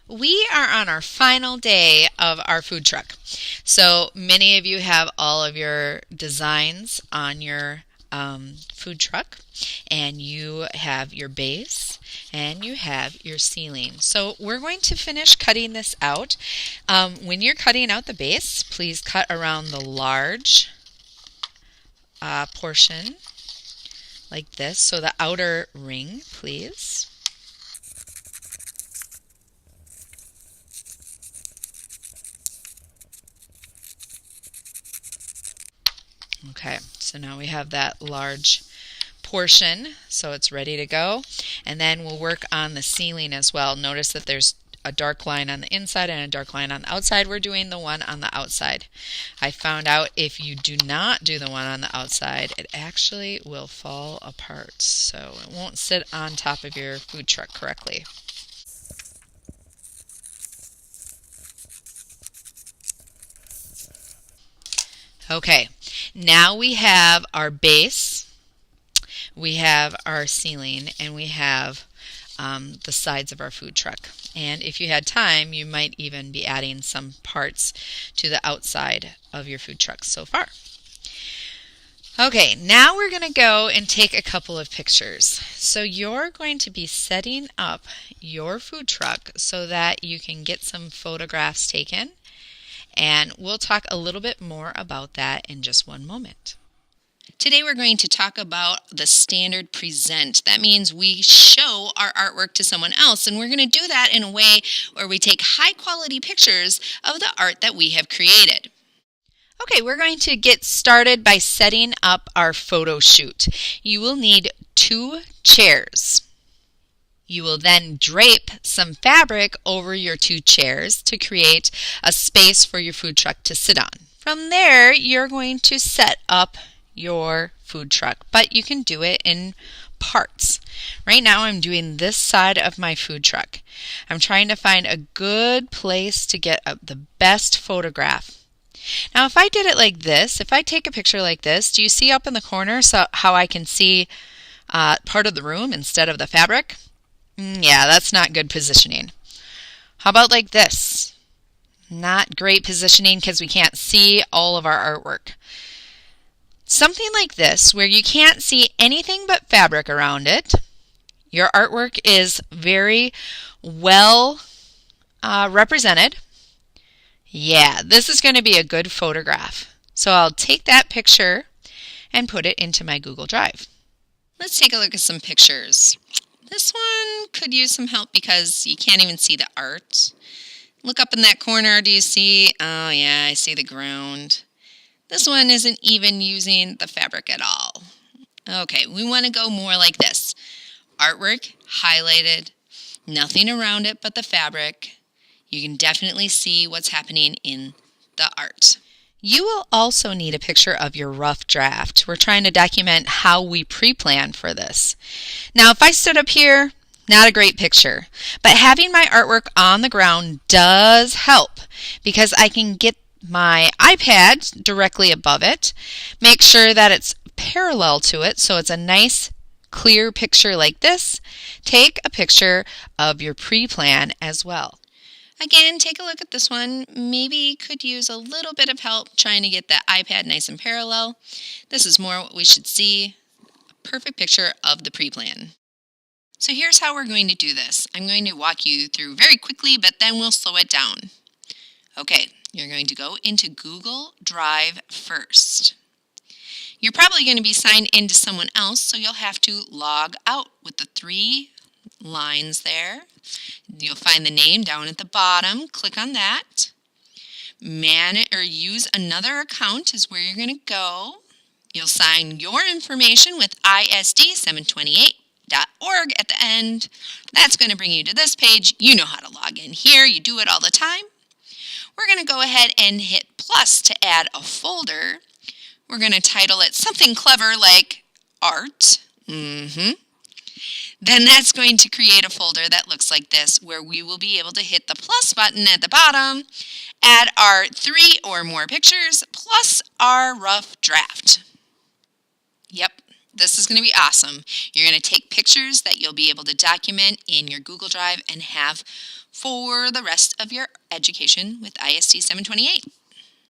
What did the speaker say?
We are on our final day of our food truck. So many of you have all of your designs on your food truck, and you have your base and you have your ceiling. So we're going to finish cutting this out. When you're cutting out the base, please cut around the large portion like this. So the outer ring, please. Okay, so now we have that large portion, so it's ready to go. And then we'll work on the ceiling as well. Notice that there's a dark line on the inside and a dark line on the outside. We're doing the one on the outside. I found out if you do not do the one on the outside, it actually will fall apart. So it won't sit on top of your food truck correctly. Okay, now we have our base, we have our ceiling, and we have the sides of our food truck. And if you had time, you might even be adding some parts to the outside of your food truck so far. Okay, now we're going to go and take a couple of pictures. So you're going to be setting up your food truck so that you can get some photographs taken. And we'll talk a little bit more about that in just one moment. Today we're going to talk about the standard present. That means we show our artwork to someone else, and we're going to do that in a way where we take high quality pictures of the art that we have created. Okay, we're going to get started by setting up our photo shoot. You will need 2 chairs. You will then drape some fabric over your 2 chairs to create a space for your food truck to sit on. From there, you're going to set up your food truck, but you can do it in parts. Right now I'm doing this side of my food truck. I'm trying to find a good place to get the best photograph. Now if I did it like this, if I take a picture like this, do you see up in the corner how I can see part of the room instead of the fabric? Yeah, that's not good positioning. How about like this? Not great positioning because we can't see all of our artwork. Something like this, where you can't see anything but fabric around it. Your artwork is very well represented. Yeah, this is going to be a good photograph. So I'll take that picture and put it into my Google Drive. Let's take a look at some pictures. This one could use some help because you can't even see the art. Look up in that corner. Do you see? Oh yeah, I see the ground. This one isn't even using the fabric at all. Okay, we want to go more like this. Artwork, highlighted, nothing around it but the fabric. You can definitely see what's happening in the art. You will also need a picture of your rough draft. We're trying to document how we pre-planned for this. Now, if I stood up here, not a great picture, but having my artwork on the ground does help because I can get my iPad directly above it, make sure that it's parallel to it so it's a nice clear picture like this. Take a picture of your pre-plan as well. Again, take a look at this one. Maybe could use a little bit of help trying to get the iPad nice and parallel. This is more what we should see. A perfect picture of the pre-plan. So here's how we're going to do this. I'm going to walk you through very quickly, but then we'll slow it down. Okay, you're going to go into Google Drive first. You're probably going to be signed into someone else, so you'll have to log out with the 3 lines there. You'll find the name down at the bottom. Click on that. Use another account is where you're going to go. You'll sign your information with ISD728.org at the end. That's going to bring you to this page. You know how to log in here. You do it all the time. We're going to go ahead and hit plus to add a folder. We're going to title it something clever like art. Then that's going to create a folder that looks like this, where we will be able to hit the plus button at the bottom, add our 3 or more pictures, plus our rough draft. Yep, This is going to be awesome. You're going to take pictures that you'll be able to document in your Google Drive and have for the rest of your education with ISD 728.